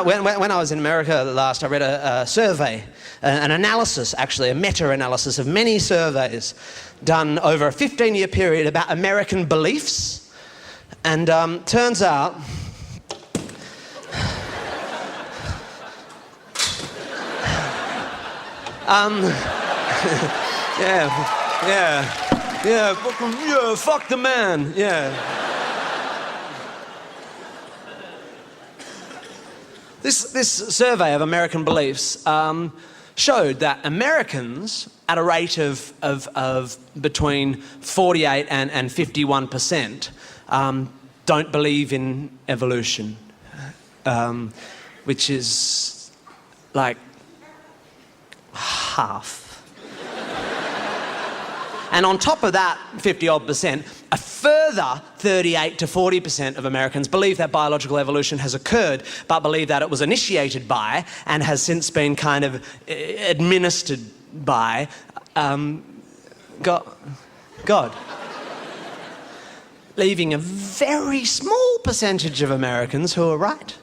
When I was in America last, I read a survey, an analysis, actually, a meta-analysis of many surveys done over a 15-year period about American beliefs. And turns out... yeah, fuck the man, yeah. This survey of American beliefs showed that Americans, at a rate of between 48 and 51%, don't believe in evolution, which is like half. And on top of that 50-odd%, a further 38 to 40% of Americans believe that biological evolution has occurred, but believe that it was initiated by and has since been kind of administered by God. Leaving a very small percentage of Americans who are right.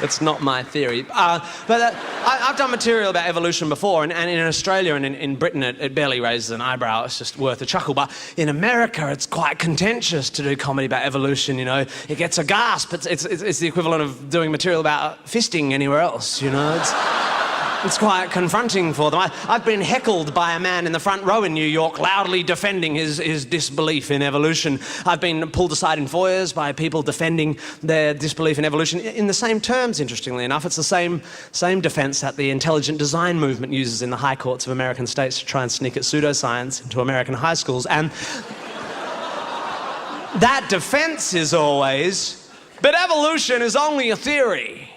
It's not my theory. But I've done material about evolution before, and in Australia and in Britain it barely raises an eyebrow. It's just worth a chuckle. But in America it's quite contentious to do comedy about evolution, you know. It gets a gasp. It's the equivalent of doing material about fisting anywhere else, you know. It's quite confronting for them. I've been heckled by a man in the front row in New York loudly defending his disbelief in evolution. I've been pulled aside in foyers by people defending their disbelief in evolution in the same terms, interestingly enough. It's the same defence that the intelligent design movement uses in the high courts of American states to try and sneak its pseudoscience into American high schools. And that defence is always, but evolution is only a theory.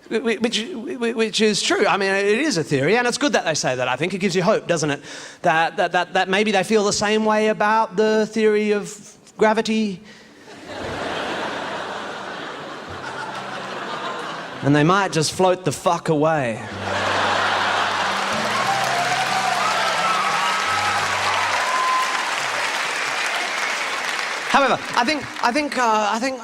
Which is true. I mean, it is a theory, and it's good that they say that. I think it gives you hope, doesn't it? That maybe they feel the same way about the theory of gravity. And they might just float the fuck away. However, I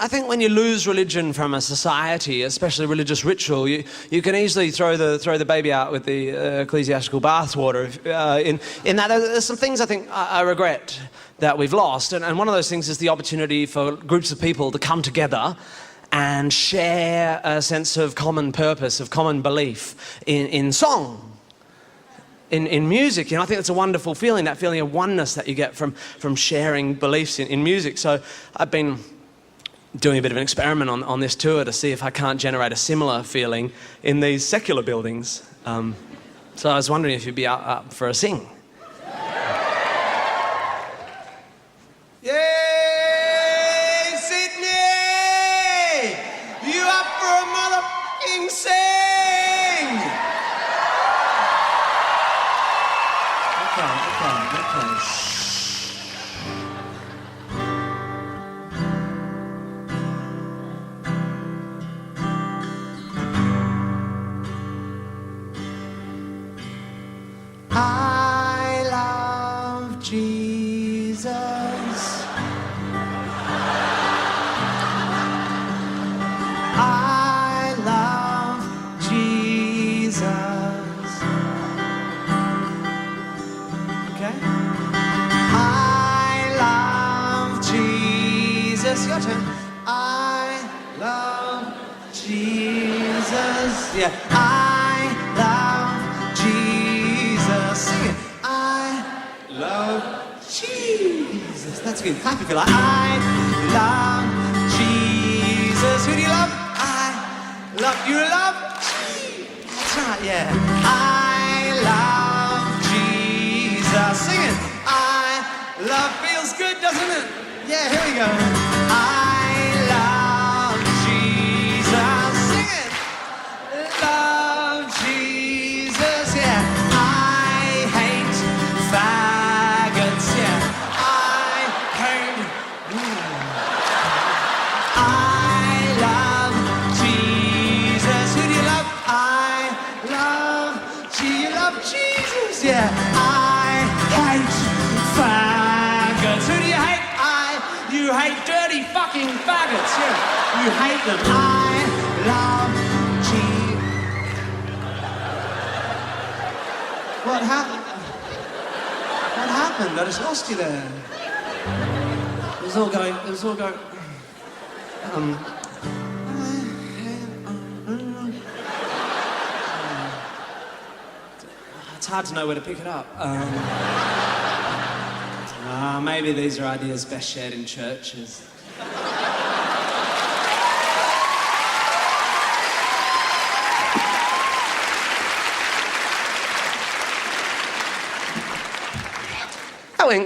think when you lose religion from a society, especially religious ritual, you can easily throw the baby out with the ecclesiastical bathwater. In that, there's some things I think I regret that we've lost, and one of those things is the opportunity for groups of people to come together and share a sense of common purpose, of common belief in song. In music, you know, I think it's a wonderful feeling, that feeling of oneness that you get from sharing beliefs in music. So I've been doing a bit of an experiment on this tour to see if I can't generate a similar feeling in these secular buildings. So I was wondering if you'd be up for a sing. Yay, Sydney! You up for a motherfucking sing? Okay. I love Jesus. I love Jesus. Okay? I love Jesus. Your turn. I love Jesus. Yeah. I love Jesus. Sing it. I love Jesus. That's good. Clap if you like. I love Jesus. Who do you love? You love Jesus. That's right, yeah. I love Jesus. Sing it. I love feels good, doesn't it? Yeah, here we go. I love Jesus. Sing it. Love Jesus, yeah. I hate faggots, yeah. I hate. I love Jesus. Who do you love? I love Jesus. Yeah. Faggots. Who do you hate? You hate dirty fucking faggots. Yeah. You hate them. I love cheese. What happened? What happened? I just lost you there. It was all going. It's hard to know where to pick it up. Maybe these are ideas best shared in churches.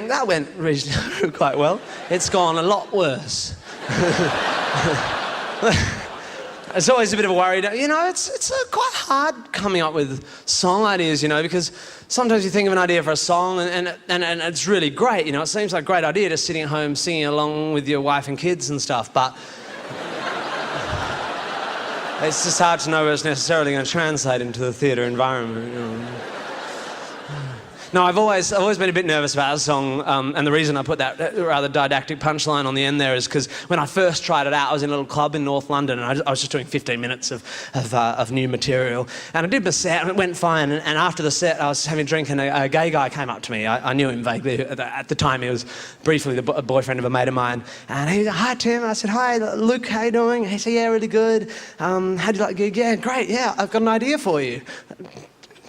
That went reasonably quite well. It's gone a lot worse. It's always a bit of a worry. You know, it's quite hard coming up with song ideas, you know, because sometimes you think of an idea for a song and it's really great, you know. It seems like a great idea just sitting at home singing along with your wife and kids and stuff, but it's just hard to know where it's necessarily going to translate into the theatre environment, you know. No, I've always been a bit nervous about a song, and the reason I put that rather didactic punchline on the end there is because when I first tried it out, I was in a little club in North London, and I was just doing 15 minutes of new material, and I did my set, and it went fine, and after the set, I was having a drink, and a gay guy came up to me. I knew him vaguely. At the time, he was briefly the boyfriend of a mate of mine, and he said, "Hi, Tim." I said, "Hi, Luke, how you doing?" He said, "Yeah, really good. How'd you like the gig?" "Yeah, great, yeah, I've got an idea for you."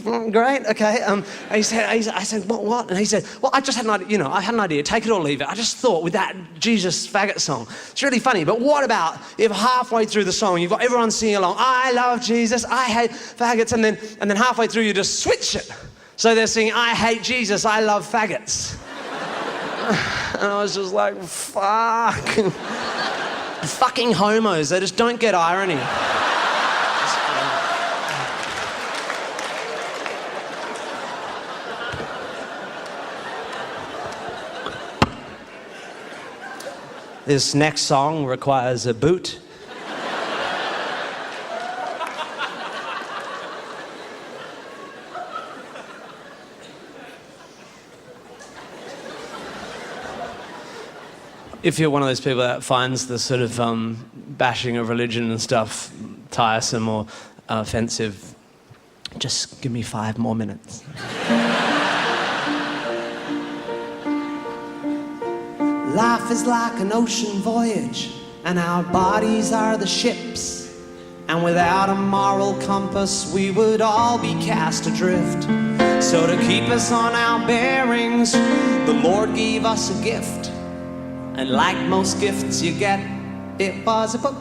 "Great, okay." I said, what? And he said, "Well, I just had an idea, you know, I had an idea, take it or leave it. I just thought with that Jesus faggot song, it's really funny, but what about if halfway through the song you've got everyone singing along, I love Jesus, I hate faggots, and then halfway through you just switch it. So they're singing, I hate Jesus, I love faggots." And I was just like, fuck. Fucking homos, they just don't get irony. This next song requires a boot. If you're one of those people that finds the sort of bashing of religion and stuff tiresome or offensive, just give me 5 more minutes. Life is like an ocean voyage, and our bodies are the ships. And without a moral compass, we would all be cast adrift. So to keep us on our bearings, the Lord gave us a gift. And like most gifts you get, it was a book.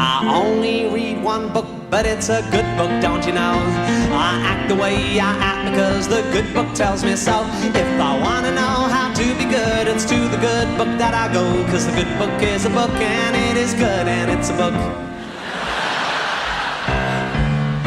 I only read one book, but it's a good book, don't you know? I act the way I act because the good book tells me so. If I want to know how to be good, it's to the good book that I go. Because the good book is a book, and it is good, and it's a book.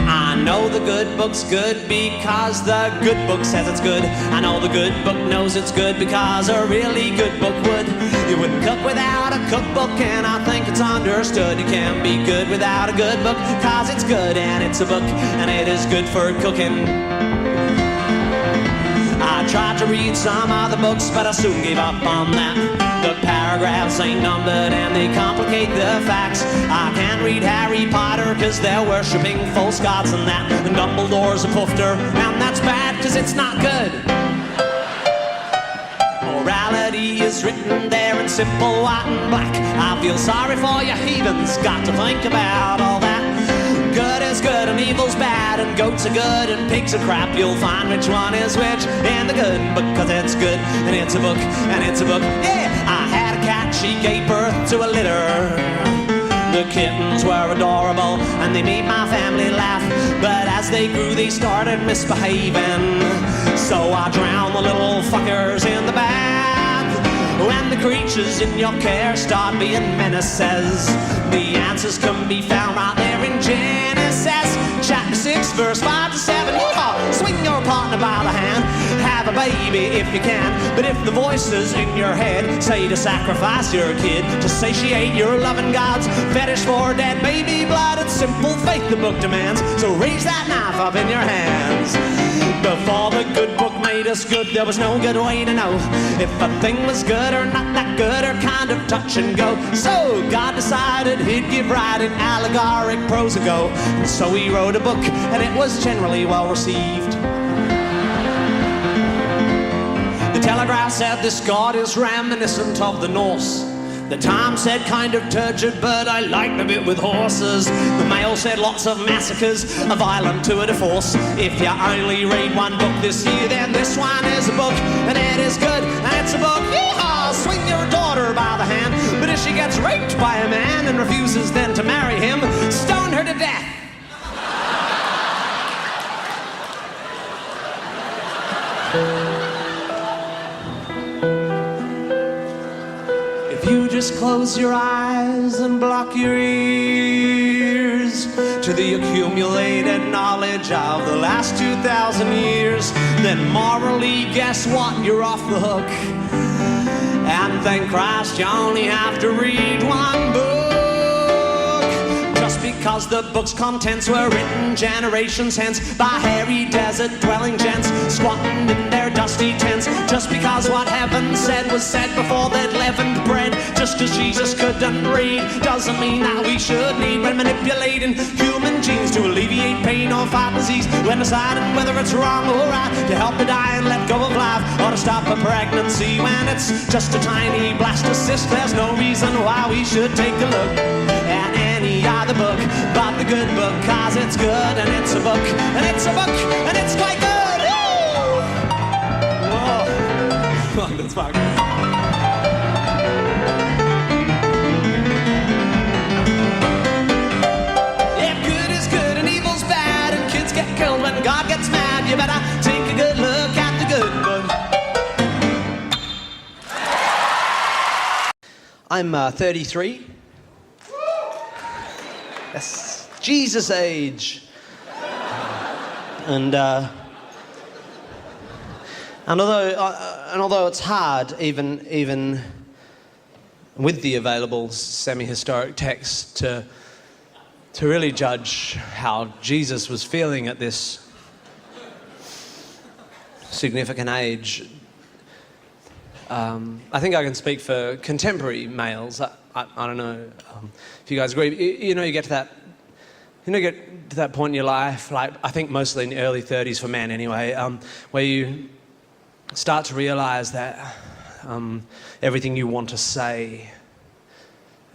I know the good book's good because the good book says it's good. I know the good book knows it's good because a really good book would. You wouldn't cook without a cookbook, and I think it's understood. You can't be good without a good book, cause it's good and it's a book, and it is good for cooking. I tried to read some other books, but I soon gave up on that. The paragraphs ain't numbered and they complicate the facts. I can't read Harry Potter cause they're worshipping false gods and that. And Dumbledore's a poofter, and that's bad cause it's not good. Morality is written there in simple white and black. I feel sorry for you heathens, got to think about all that. Good is good and evil's bad, and goats are good and pigs are crap. You'll find which one is which in the good book, cause it's good and it's a book and it's a book. Yeah, I had a cat, she gave birth to a litter. The kittens were adorable and they made my family laugh. But as they grew they started misbehaving, so I drowned the little fuckers in the bath. When the creatures in your care start being menaces, the answers can be found right there in Genesis chapter 6 verse 5 to 7. Yeah, swing your partner by the hand, have a baby if you can. But if the voices in your head say to sacrifice your kid to satiate your loving God's fetish for dead baby blood, it's simple faith the book demands. So raise that knife up in your hands. Before the good book made us good, there was no good way to know if a thing was good or not that good, or kind of touch and go. So God decided he'd give writing allegoric prose a go. And so he wrote a book, and it was generally well received. The Telegraph said this God is reminiscent of the Norse. The Times said kind of turgid, but I liked a bit with horses. The Mail said lots of massacres, a violent tour de force. If you only read one book this year, then this one is a book, and it is good, and it's a book. Yeehaw! Swing your daughter by the hand, but if she gets raped by a man and refuses then to marry him, stone her to death. You just close your eyes and block your ears to the accumulated knowledge of the last 2,000 years. Then morally, guess what? You're off the hook. And thank Christ you only have to read one book. Just because the book's contents were written generations hence by hairy desert-dwelling gents squatting in their dusty tents. Just because what heaven said was said before they'd leavened bread. Just because Jesus couldn't read doesn't mean that we should need when manipulating human genes to alleviate pain or fight disease. When deciding whether it's wrong or right to help the dying let go of life, or to stop a pregnancy when it's just a tiny blastocyst, there's no reason why we should take a look at any other book but the good book, cause it's good and it's a book, and it's a book, and it's quite good. Whoa. That's fine. If good is good and evil's bad and kids get killed when God gets mad, you better take a good look at the good book. I'm 33. Yes, Jesus age. And although it's hard, even with the available semi-historic text, to really judge how Jesus was feeling at this significant age, I think I can speak for contemporary males. I don't know if you guys agree. You get to that point in your life, like I think mostly in the early 30s for men anyway, where you start to realize that everything you want to say,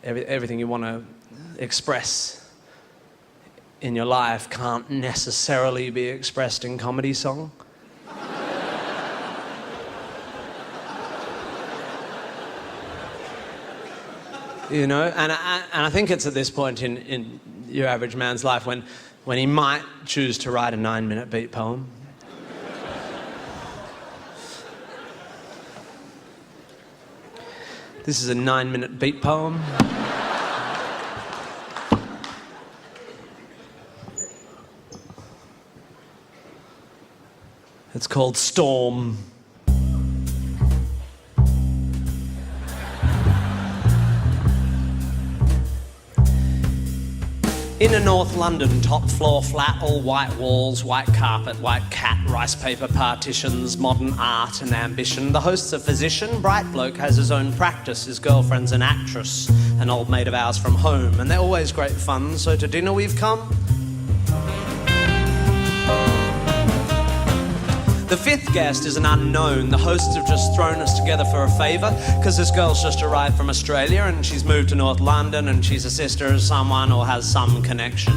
everything you want to express in your life can't necessarily be expressed in comedy song. And I think it's at this point in your average man's life when he might choose to write a 9-minute beat poem. This is a 9-minute beat poem. It's called Storm. Inner North London, top floor flat, all white walls, white carpet, white cat, rice paper partitions, modern art and ambition. The host's a physician, bright bloke, has his own practice. His girlfriend's an actress, an old mate of ours from home. And they're always great fun, so to dinner we've come. The fifth guest is an unknown. The hosts have just thrown us together for a favour, because this girl's just arrived from Australia and she's moved to North London and she's a sister of someone or has some connection.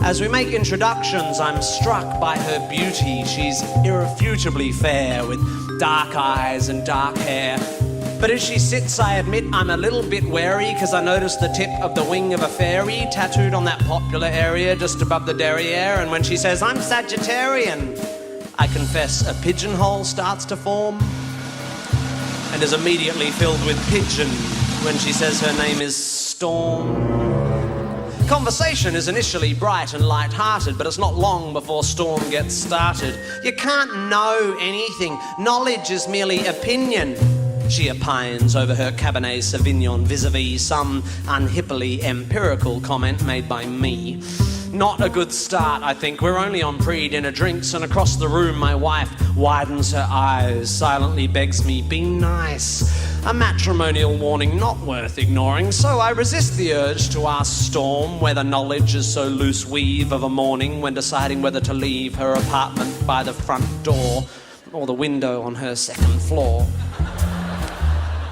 As we make introductions, I'm struck by her beauty. She's irrefutably fair with dark eyes and dark hair. But as she sits, I admit I'm a little bit wary, because I noticed the tip of the wing of a fairy tattooed on that popular area just above the derriere. And when she says, I'm Sagittarian, I confess a pigeonhole starts to form and is immediately filled with pigeon when she says her name is Storm. Conversation is initially bright and light-hearted, but it's not long before Storm gets started. You can't know anything. Knowledge is merely opinion, she opines over her Cabernet Sauvignon vis-a-vis some unhippily empirical comment made by me. Not a good start, I think. We're only on pre-dinner drinks, and across the room my wife widens her eyes, silently begs me, be nice. A matrimonial warning not worth ignoring, so I resist the urge to ask Storm whether knowledge is so loose weave of a morning when deciding whether to leave her apartment by the front door or the window on her second floor.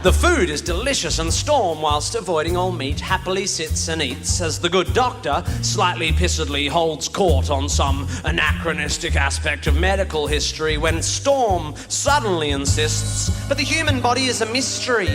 The food is delicious, and Storm, whilst avoiding all meat, happily sits and eats as the good doctor, slightly pissedly, holds court on some anachronistic aspect of medical history when Storm suddenly insists, but the human body is a mystery.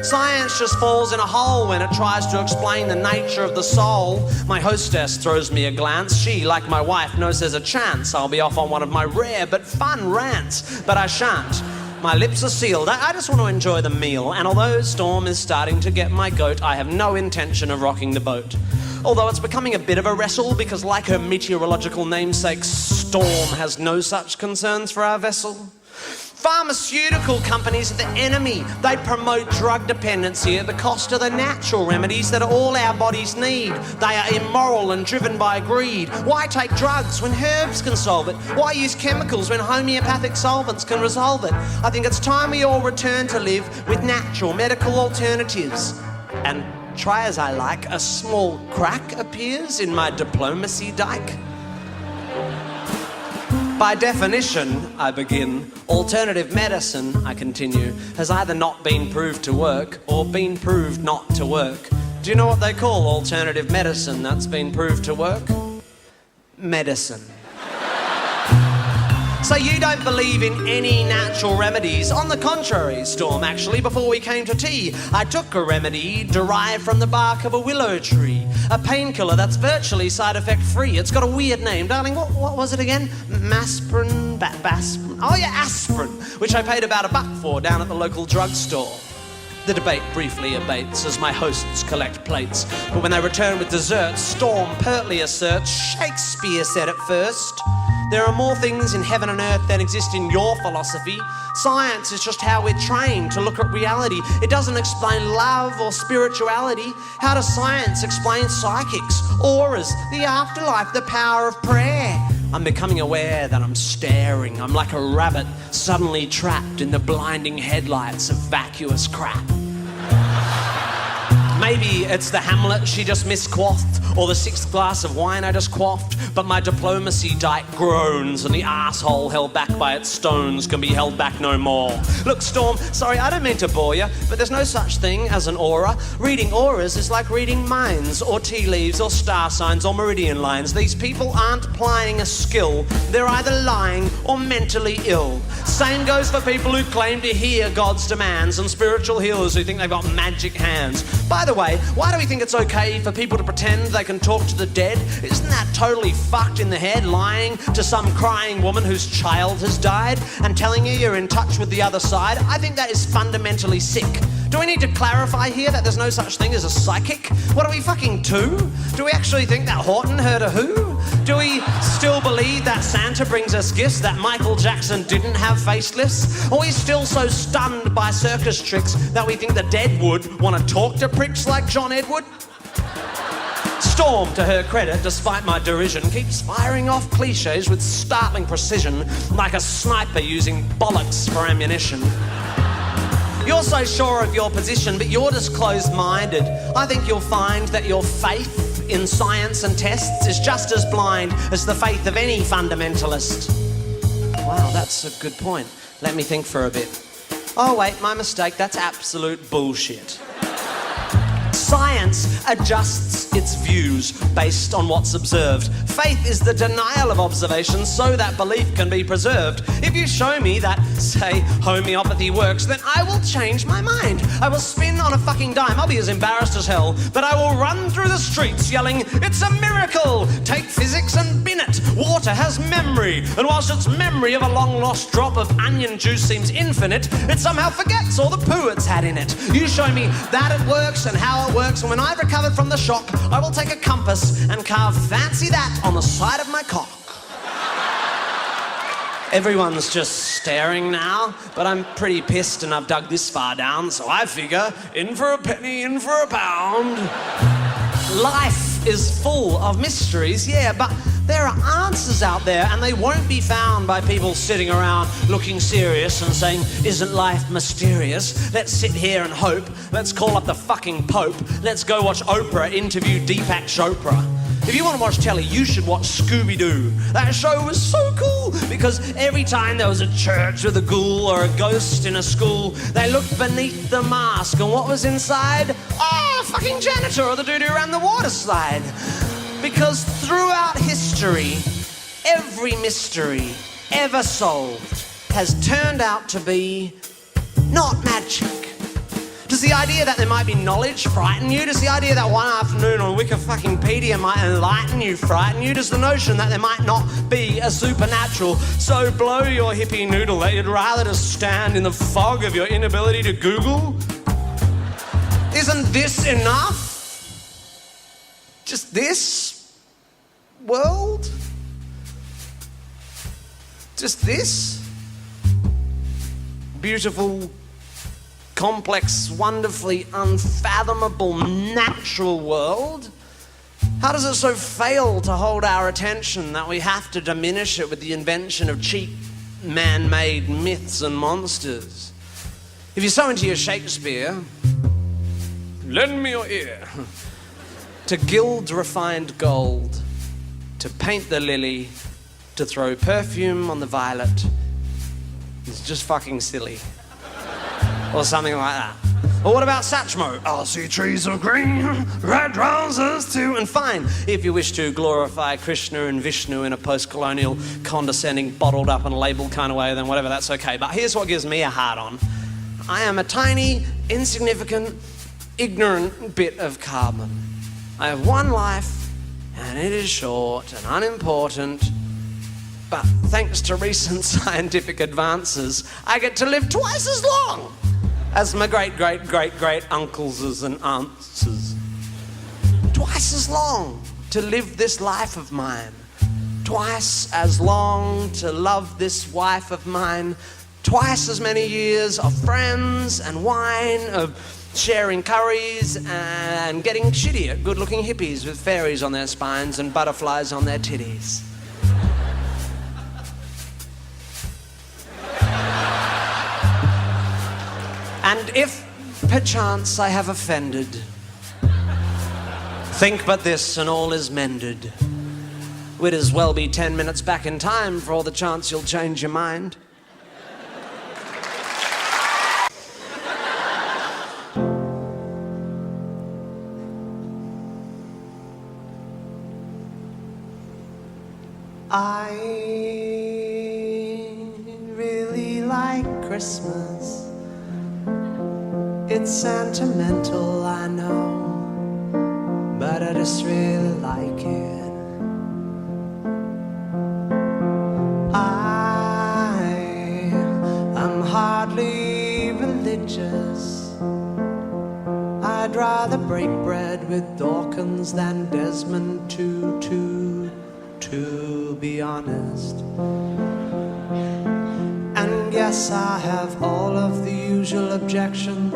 Science just falls in a hole when it tries to explain the nature of the soul. My hostess throws me a glance. She, like my wife, knows there's a chance I'll be off on one of my rare but fun rants, but I shan't. My lips are sealed. I just want to enjoy the meal, and although Storm is starting to get my goat, I have no intention of rocking the boat. Although it's becoming a bit of a wrestle because, like her meteorological namesake, Storm has no such concerns for our vessel. Pharmaceutical companies are the enemy. They promote drug dependency at the cost of the natural remedies that all our bodies need. They are immoral and driven by greed. Why take drugs when herbs can solve it? Why use chemicals when homeopathic solvents can resolve it? I think it's time we all return to live with natural medical alternatives. And try as I like, a small crack appears in my diplomacy dike. By definition, I begin, alternative medicine, I continue, has either not been proved to work or been proved not to work. Do you know what they call alternative medicine that's been proved to work? Medicine. So you don't believe in any natural remedies? On the contrary, Storm, actually, before we came to tea, I took a remedy derived from the bark of a willow tree. A painkiller that's virtually side effect free. It's got a weird name. Darling, what was it again? Masprin? Oh yeah, aspirin, which I paid about $1 for down at the local drugstore. The debate briefly abates as my hosts collect plates, but when they return with dessert, Storm pertly asserts, Shakespeare said it first. There are more things in heaven and earth than exist in your philosophy. Science is just how we're trained to look at reality. It doesn't explain love or spirituality. How does science explain psychics, auras, the afterlife, the power of prayer? I'm becoming aware that I'm staring. I'm like a rabbit suddenly trapped in the blinding headlights of vacuous crap. Maybe it's the Hamlet she just misquaffed, or the 6th glass of wine I just quaffed, but my diplomacy dike groans and the asshole held back by its stones can be held back no more. Look, Storm, sorry, I don't mean to bore you, but there's no such thing as an aura. Reading auras is like reading minds, or tea leaves, or star signs, or meridian lines. These people aren't plying a skill. They're either lying or mentally ill. Same goes for people who claim to hear God's demands and spiritual healers who think they've got magic hands. By the way, why do we think it's okay for people to pretend they can talk to the dead? Isn't that totally fucked in the head, lying to some crying woman whose child has died and telling you you're in touch with the other side? I think that is fundamentally sick. Do we need to clarify here that there's no such thing as a psychic? What are we, fucking two? Do we actually think that Horton heard a who? Do we still believe that Santa brings us gifts, that Michael Jackson didn't have facelifts? Are we still so stunned by circus tricks that we think the dead would want to talk to pricks like John Edward? Storm, to her credit, despite my derision, keeps firing off cliches with startling precision, like a sniper using bollocks for ammunition. You're so sure of your position, but you're just closed-minded. I think you'll find that your faith in science and tests is just as blind as the faith of any fundamentalist. Wow, that's a good point. Let me think for a bit. Oh wait, my mistake, that's absolute bullshit. Science adjusts its views based on what's observed. Faith is the denial of observation so that belief can be preserved. If you show me that, say, homeopathy works, then I will change my mind. I will spin on a fucking dime. I'll be as embarrassed as hell, but I will run through the streets yelling, it's a miracle! Take physics and bin it. Water has memory, and whilst its memory of a long-lost drop of onion juice seems infinite, it somehow forgets all the poo it's had in it. You show me that it works and how it works, and when I've recovered from the shock, I will take a compass and carve fancy that on the side of my cock. Everyone's just staring now, but I'm pretty pissed and I've dug this far down, so I figure, in for a penny, in for a pound. Life life is full of mysteries, yeah, but there are answers out there and they won't be found by people sitting around looking serious and saying, isn't life mysterious? Let's sit here and hope. Let's call up the fucking Pope. Let's go watch Oprah interview Deepak Chopra. If you want to watch telly, you should watch Scooby-Doo. That show was so cool because every time there was a church with a ghoul or a ghost in a school, they looked beneath the mask and what was inside? Oh, a fucking janitor or the dude who ran the water slide. Because throughout history, every mystery ever solved has turned out to be not magic. Does the idea that there might be knowledge frighten you? Does the idea that one afternoon on Wikipedia might enlighten you frighten you? Does the notion that there might not be a supernatural so blow your hippie noodle that you'd rather just stand in the fog of your inability to Google? Isn't this enough? Just this world? Just this beautiful, complex, wonderfully unfathomable natural world? How does it so fail to hold our attention that we have to diminish it with the invention of cheap man-made myths and monsters? If you're so into your Shakespeare, lend me your ear. To gild refined gold, to paint the lily, to throw perfume on the violet, it's just fucking silly. Or something like that. Or what about Satchmo? I'll see trees of green, red roses too. And fine, if you wish to glorify Krishna and Vishnu in a post-colonial, condescending, bottled up and labelled kind of way, then whatever, that's okay. But here's what gives me a hard on. I am a tiny, insignificant, ignorant bit of carbon. I have one life, and it is short and unimportant, but thanks to recent scientific advances, I get to live twice as long as my great-great-great-great-uncles and aunts. Twice as long to live this life of mine. Twice as long to love this wife of mine. Twice as many years of friends and wine, of sharing curries and getting shitty at good-looking hippies with fairies on their spines and butterflies on their titties. And if perchance I have offended, think but this and all is mended. We'd as well be 10 minutes back in time for all the chance you'll change your mind. I really like Christmas. It's sentimental, I know, but I just really like it. I'm hardly religious. I'd rather break bread with Dawkins than Desmond Tutu, to be honest. And yes, I have all of the usual objections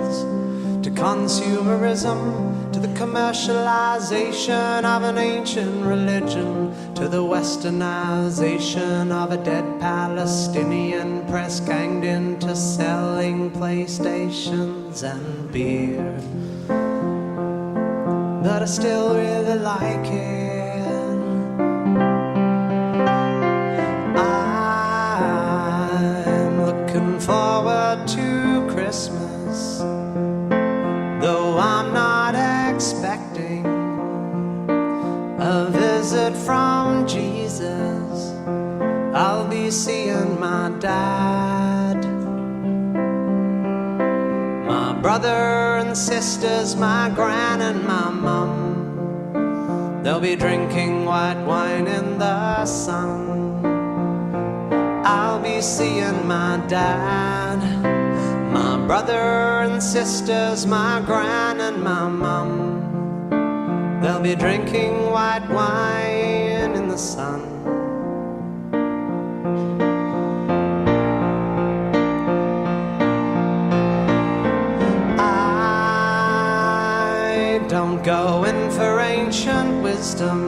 to consumerism, to the commercialization of an ancient religion, to the westernization of a dead Palestinian press ganged into selling PlayStations and beer. But I still really like it. Forward to Christmas, though I'm not expecting a visit from Jesus. I'll be seeing my dad, my brother and sisters, my gran and my mum. They'll be drinking white wine in the sun. I'll be seeing my dad, my brother and sisters, my gran and my mum. They'll be drinking white wine in the sun. I don't go in for ancient wisdom. wisdom.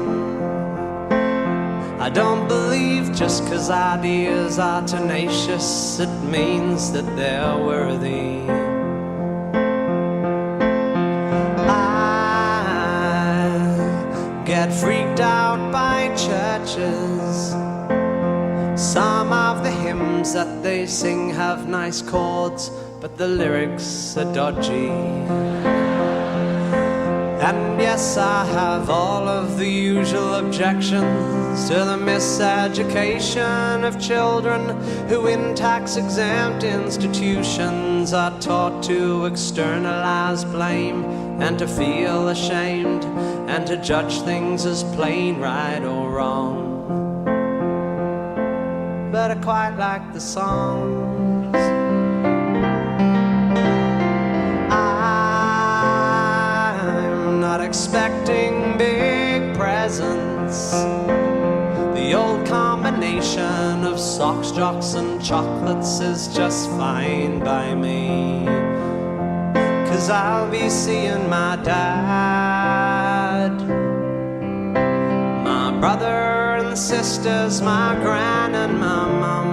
I don't believe just 'cause ideas are tenacious, it means that they're worthy. I get freaked out by churches. Some of the hymns that they sing have nice chords, but the lyrics are dodgy. And yes, I have all of the usual objections to the miseducation of children who in tax-exempt institutions are taught to externalize blame and to feel ashamed and to judge things as plain right or wrong. But I quite like the songs. Not expecting big presents. The old combination of socks, jocks and chocolates is just fine by me. 'Cause I'll be seeing my dad, my brother and sisters, my gran and my mum.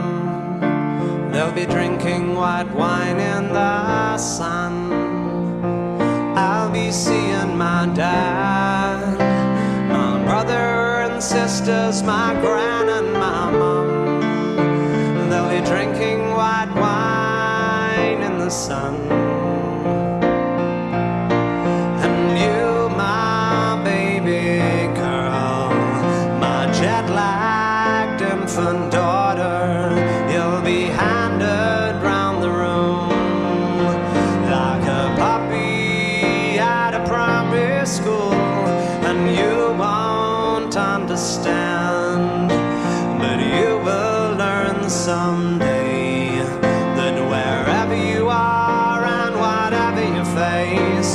They'll be drinking white wine in the sun. I'll be seeing my dad, my brother and sisters, my gran and my mum. They'll be drinking white wine in the sun. And you, my baby girl, my jet-lagged infant daughter, you'll be handed round the room like a puppy at a primary school, and you won't understand, but you will learn someday that wherever you are and whatever you face,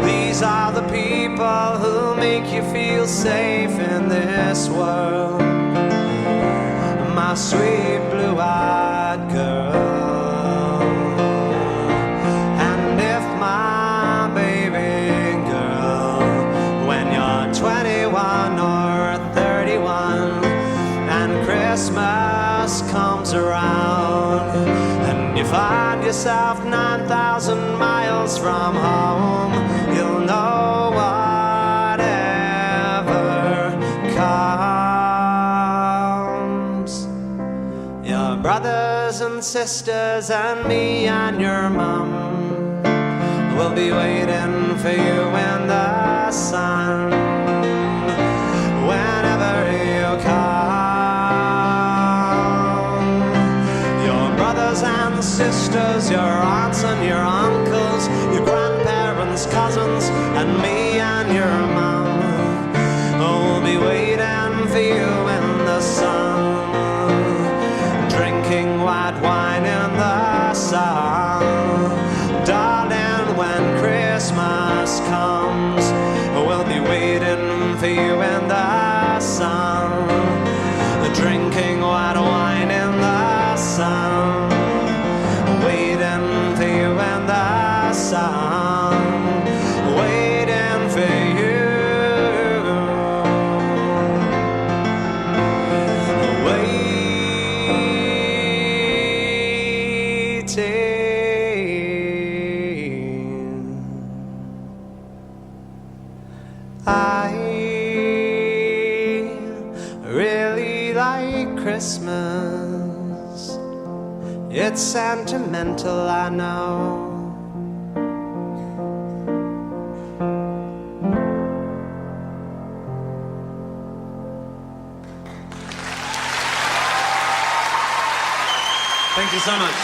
these are the people who make you feel safe in this world. My sweet blue-eyed girl, and if my baby girl, when you're 21 or 31 and Christmas comes around and you find yourself 9,000 miles from home, you'll know whatever comes. Your brothers and sisters and me and your mum will be waiting for you in the sun whenever you come. Your brothers and sisters, your aunts and your uncles, your grandparents, cousins, and me and your mum will be waiting for you in the sun, drinking white wine in the sun. Darling, when Christmas comes, we'll be waiting for you in the sun, drinking white wine in the sun, waiting for you in the sun, waiting for you, I really like Christmas. It's sentimental, I know. Thank you so much.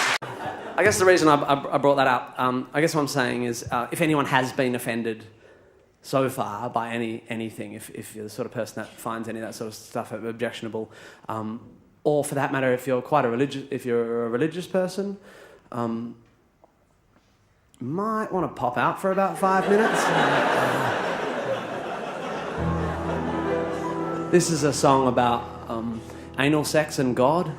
I guess the reason I brought that up, I guess what I'm saying is, if anyone has been offended so far by anything, if you're the sort of person that finds any of that sort of stuff objectionable, or for that matter, if you're a religious person, might want to pop out for about 5 minutes. This is a song about anal sex and God.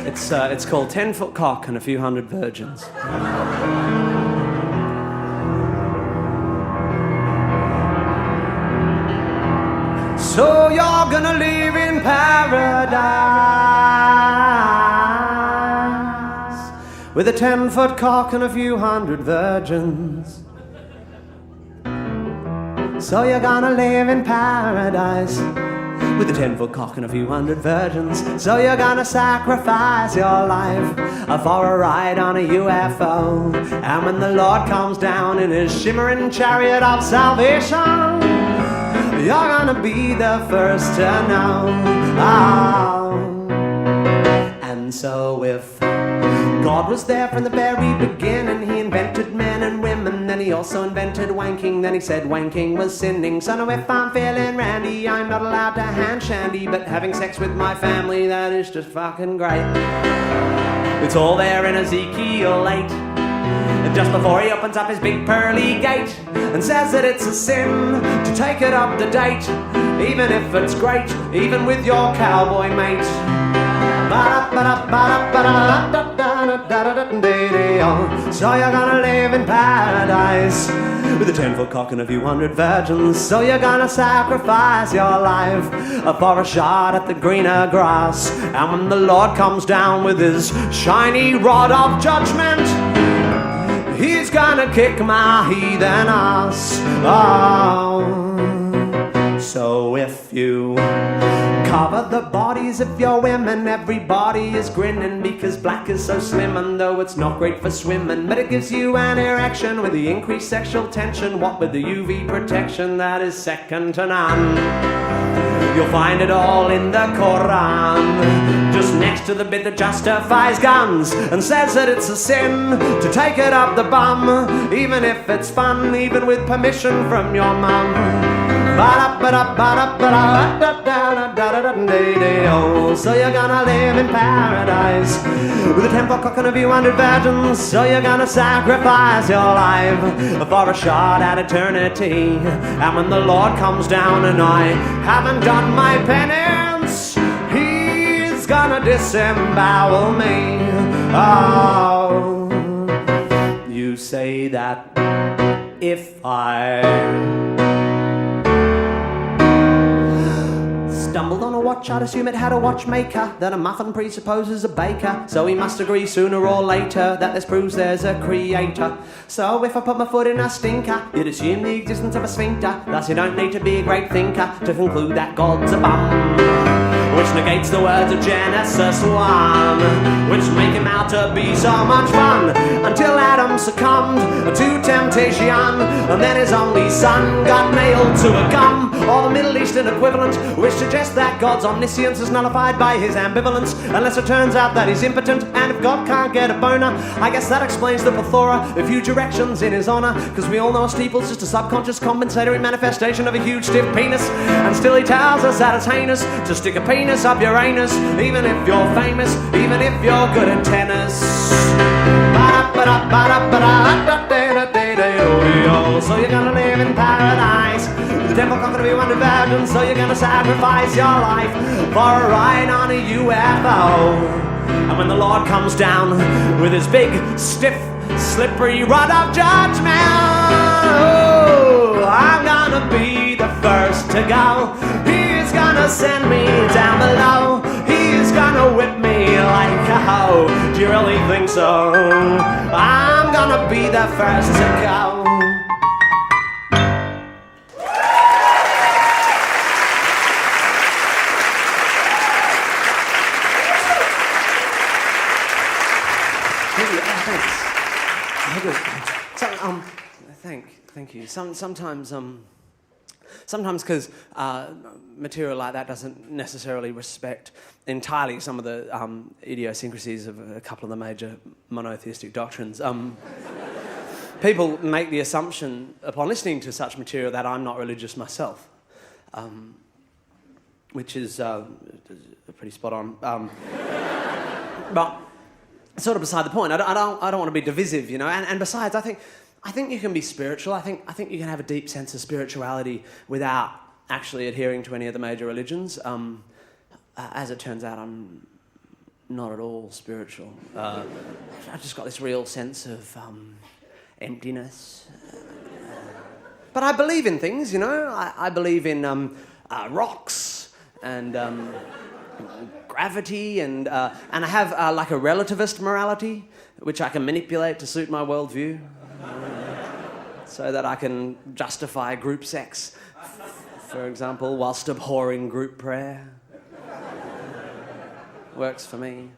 It's called 10-Foot Cock and a Few Hundred Virgins. So you're gonna live in paradise with a 10-foot cock and a few hundred virgins. So you're gonna live in paradise with a 10-foot cock and a few hundred virgins. So you're gonna sacrifice your life for a ride on a UFO. And when the Lord comes down in his shimmering chariot of salvation, you're gonna be the first to know. Oh. And so if God was there from the very beginning, he invented men and women, then he also invented wanking, then he said wanking was sinning. So now if I'm feeling randy, I'm not allowed to hand shandy, but having sex with my family, that is just fucking great. It's all there in Ezekiel 8, just before he opens up his big pearly gate and says that it's a sin to take it up to date, even if it's great, even with your cowboy mate. So you're gonna live in paradise with a 10-foot cock and a few hundred virgins. So you're gonna sacrifice your life for a shot at the greener grass. And when the Lord comes down with his shiny rod of judgment, he's gonna kick my heathen ass. Oh. So if you cover the bodies of your women, everybody is grinning because black is so slim, and though it's not great for swimming, but it gives you an erection with the increased sexual tension. What with the UV protection, that is second to none. You'll find it all in the Quran, just next to the bit that justifies guns and says that it's a sin to take it up the bum, even if it's fun, even with permission from your mum. So you're gonna live in paradise with a 10-foot cock and a few hundred virgins. So you're gonna sacrifice your life for a shot at eternity. And when the Lord comes down and I haven't done my penance, he's gonna disembowel me. Oh, you say that if I stumbled on a watch, I'd assume it had a watchmaker, that a muffin presupposes a baker, so we must agree sooner or later that this proves there's a creator. So if I put my foot in a stinker, you'd assume the existence of a sphincter, thus you don't need to be a great thinker to conclude that God's a bum, which negates the words of Genesis 1, which make him out to be so much fun, until Adam succumbed to temptation, and then his only son got nailed to a gum, or the Middle Eastern equivalent, which suggests that God's omniscience is nullified by his ambivalence, unless it turns out that he's impotent, and if God can't get a boner, I guess that explains the plethora of huge erections in his honor, because we all know a steeple's just a subconscious compensatory manifestation of a huge stiff penis, and still he tells us that it's heinous to stick a penis up your anus, even if you're famous, even if you're good at tennis. So you're gonna live in paradise with a 10-foot cock and a few hundred virgins. So you're gonna sacrifice your life for a ride on a UFO. And when the Lord comes down with his big, stiff, slippery rod of judgment, oh, I'm gonna be the first to go. He's gonna send me down below. He's gonna whip me like a hoe. Do you really think so? I'm gonna be the first to go. Thank you. Sometimes because material like that doesn't necessarily respect entirely some of the idiosyncrasies of a couple of the major monotheistic doctrines. People make the assumption upon listening to such material that I'm not religious myself, which is pretty spot on. But sort of beside the point. I don't want to be divisive, you know. And besides, I think you can be spiritual. I think you can have a deep sense of spirituality without actually adhering to any of the major religions. As it turns out, I'm not at all spiritual. I've just got this real sense of emptiness. But I believe in things, you know. I believe in rocks and gravity, and I have like a relativist morality, which I can manipulate to suit my worldview, so that I can justify group sex, for example, whilst abhorring group prayer. Works for me.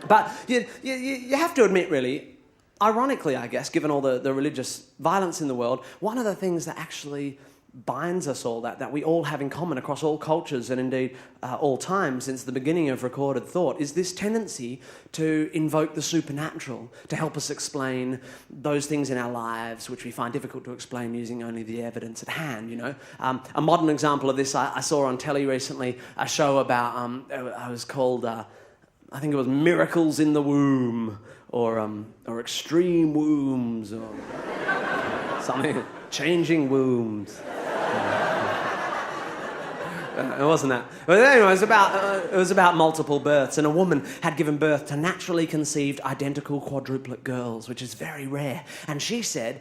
But you have to admit, really, ironically, I guess, given all the religious violence in the world, one of the things that actually binds us all, that we all have in common across all cultures and indeed all time since the beginning of recorded thought, is this tendency to invoke the supernatural to help us explain those things in our lives which we find difficult to explain using only the evidence at hand, you know. A modern example of this, I saw on telly recently, a show about, it was called, I think it was Miracles in the Womb, or Extreme Wombs, or something, Changing Wombs. It wasn't that. But anyway, it was about multiple births, and a woman had given birth to naturally conceived identical quadruplet girls, which is very rare. And she said,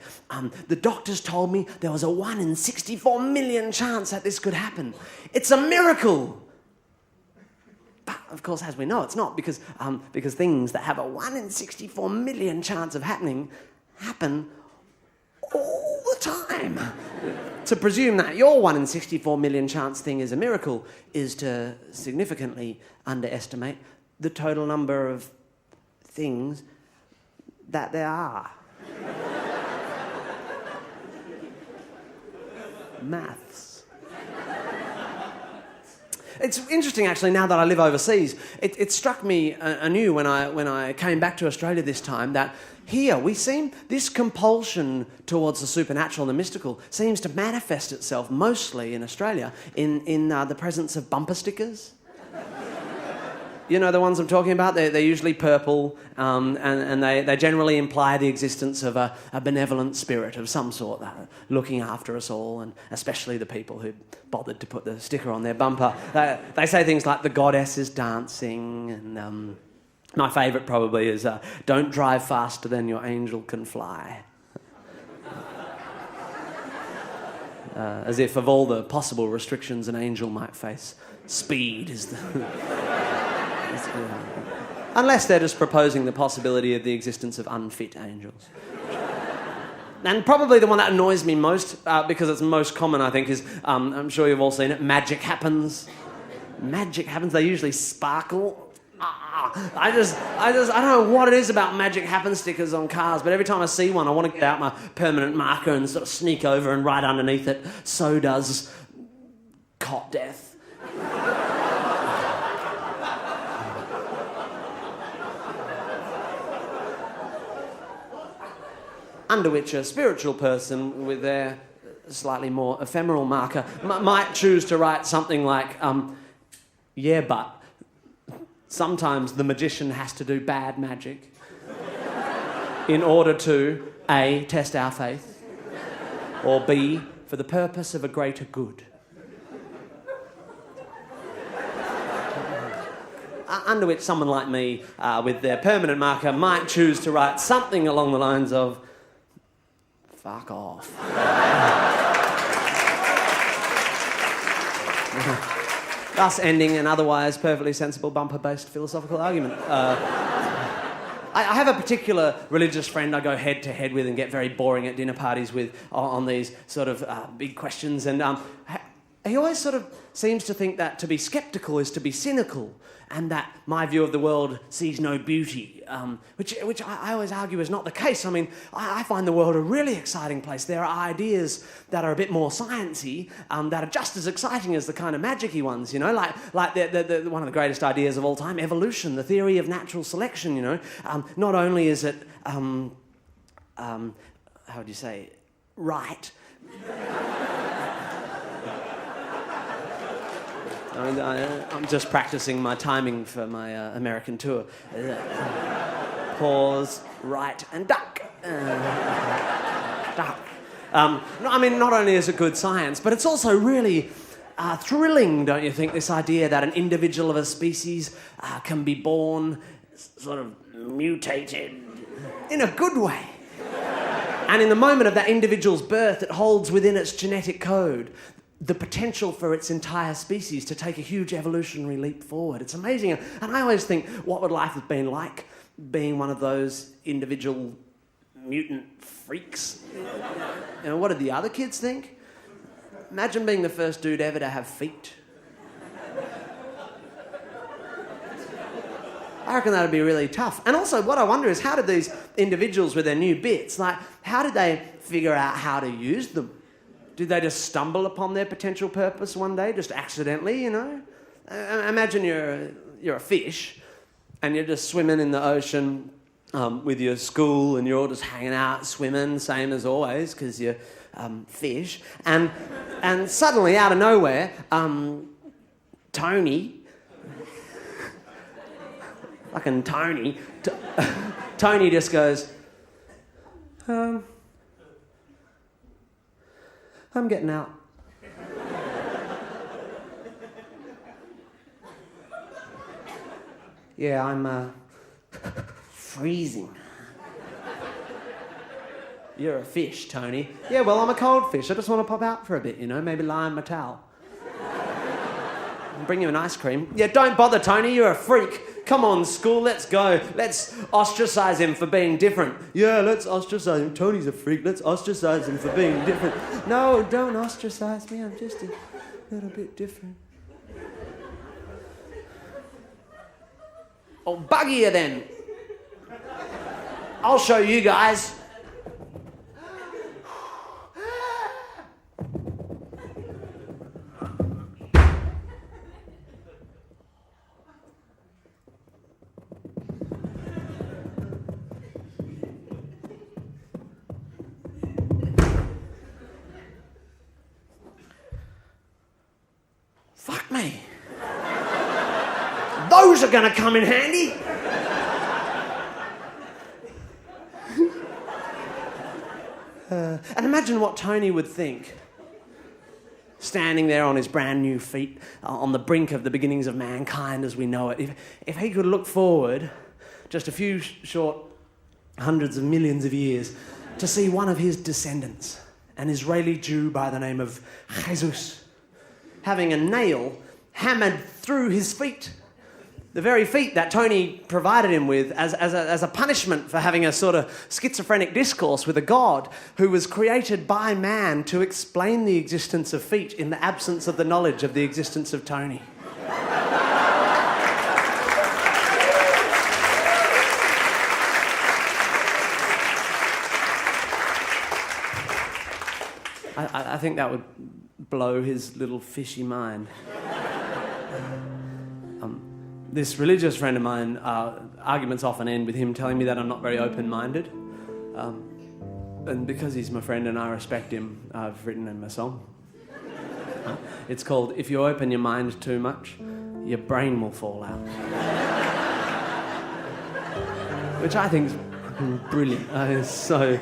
the doctors told me there was a 1 in 64 million chance that this could happen. It's a miracle. But of course, as we know, it's not, because things that have a 1 in 64 million chance of happening happen all the time. To presume that your 1 in 64 million chance thing is a miracle is to significantly underestimate the total number of things that there are. Maths. It's interesting, actually, now that I live overseas, it struck me anew when I came back to Australia this time that here we seem, this compulsion towards the supernatural and the mystical seems to manifest itself mostly in Australia in the presence of bumper stickers. You know the ones I'm talking about? They're usually purple, and they generally imply the existence of a benevolent spirit of some sort looking after us all, and especially the people who bothered to put the sticker on their bumper. They say things like the goddess is dancing, and my favourite probably is don't drive faster than your angel can fly. As if of all the possible restrictions an angel might face, speed is the... Unless they're just proposing the possibility of the existence of unfit angels. And probably the one that annoys me most, because it's most common, I think, is, I'm sure you've all seen it, magic happens. Magic happens, they usually sparkle. I don't know what it is about magic happen stickers on cars, but every time I see one, I want to get out my permanent marker and sort of sneak over and write underneath it, so does cot death. Under which a spiritual person with their slightly more ephemeral marker might choose to write something like, yeah, but sometimes the magician has to do bad magic in order to, A, test our faith, or B, for the purpose of a greater good. Under which someone like me, with their permanent marker, might choose to write something along the lines of, fuck off. Thus ending an otherwise perfectly sensible bumper-based philosophical argument. I have a particular religious friend I go head-to-head with and get very boring at dinner parties with on these sort of big questions, and he always sort of seems to think that to be sceptical is to be cynical, and that my view of the world sees no beauty, which I always argue is not the case. I mean, I find the world a really exciting place. There are ideas that are a bit more sciencey, that are just as exciting as the kind of magic-y ones, you know, like the one of the greatest ideas of all time, evolution, the theory of natural selection, you know. Not only is it, how would you say, right... I'm just practicing my timing for my American tour. Pause, right, and duck. Duck. I mean, not only is it good science, but it's also really thrilling, don't you think, this idea that an individual of a species can be born sort of mutated in a good way. And in the moment of that individual's birth, it holds within its genetic code the potential for its entire species to take a huge evolutionary leap forward. It's amazing. And I always think, what would life have been like being one of those individual mutant freaks? You know, what did the other kids think? Imagine being the first dude ever to have feet. I reckon that would be really tough. And also, what I wonder is, how did these individuals with their new bits, like, how did they figure out how to use them? Did they just stumble upon their potential purpose one day, just accidentally, you know? Imagine you're a fish, and you're just swimming in the ocean with your school, and you're all just hanging out, swimming, same as always, because you're fish. And suddenly, out of nowhere, Tony... fucking Tony... Tony just goes... I'm getting out. Yeah, I'm freezing. You're a fish, Tony. Yeah, well, I'm a cold fish. I just want to pop out for a bit, you know, maybe lie on my towel. I'll bring you an ice cream. Yeah, don't bother, Tony, you're a freak. Come on, school, let's go. Let's ostracize him for being different. Yeah, let's ostracize him. Tony's a freak. Let's ostracize him for being different. No, don't ostracize me. I'm just a little bit different. Oh, buggy you then. I'll show you guys. Fuck me. Those are going to come in handy. And imagine what Tony would think, standing there on his brand new feet, on the brink of the beginnings of mankind as we know it. If he could look forward just a few short hundreds of millions of years to see one of his descendants, an Israeli Jew by the name of Jesus, having a nail hammered through his feet. The very feet that Tony provided him with as a punishment for having a sort of schizophrenic discourse with a god who was created by man to explain the existence of feet in the absence of the knowledge of the existence of Tony. I think that would blow his little fishy mind. This religious friend of mine, arguments often end with him telling me that I'm not very open-minded. And because he's my friend and I respect him, I've written him a song. It's called, If You Open Your Mind Too Much, Your Brain Will Fall Out. Which I think is brilliant. It's so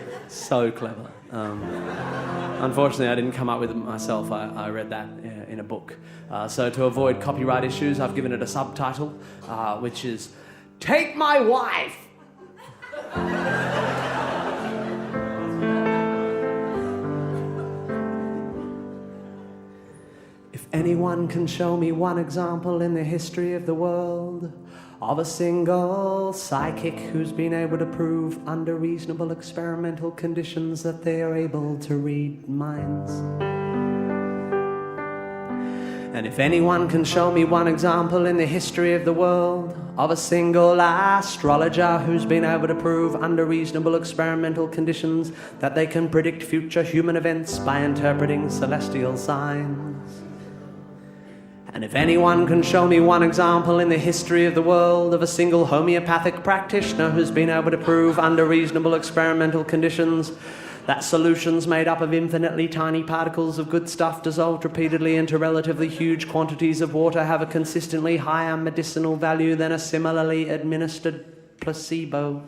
clever. Unfortunately, I didn't come up with it myself. I read that in a book. So to avoid copyright issues, I've given it a subtitle, which is, Take My Wife! If anyone can show me one example in the history of the world of a single psychic who's been able to prove under reasonable experimental conditions that they are able to read minds. And if anyone can show me one example in the history of the world of a single astrologer who's been able to prove under reasonable experimental conditions that they can predict future human events by interpreting celestial signs. And if anyone can show me one example in the history of the world of a single homeopathic practitioner who's been able to prove under reasonable experimental conditions that solutions made up of infinitely tiny particles of good stuff dissolved repeatedly into relatively huge quantities of water have a consistently higher medicinal value than a similarly administered placebo.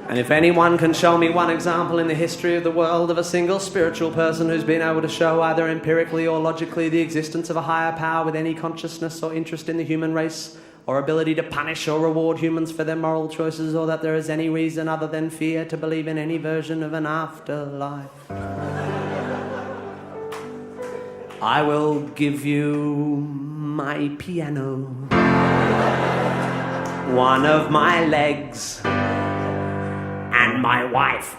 And if anyone can show me one example in the history of the world of a single spiritual person who's been able to show either empirically or logically the existence of a higher power with any consciousness or interest in the human race or ability to punish or reward humans for their moral choices, or that there is any reason other than fear to believe in any version of an afterlife. I will give you my piano, one of my legs, and my wife.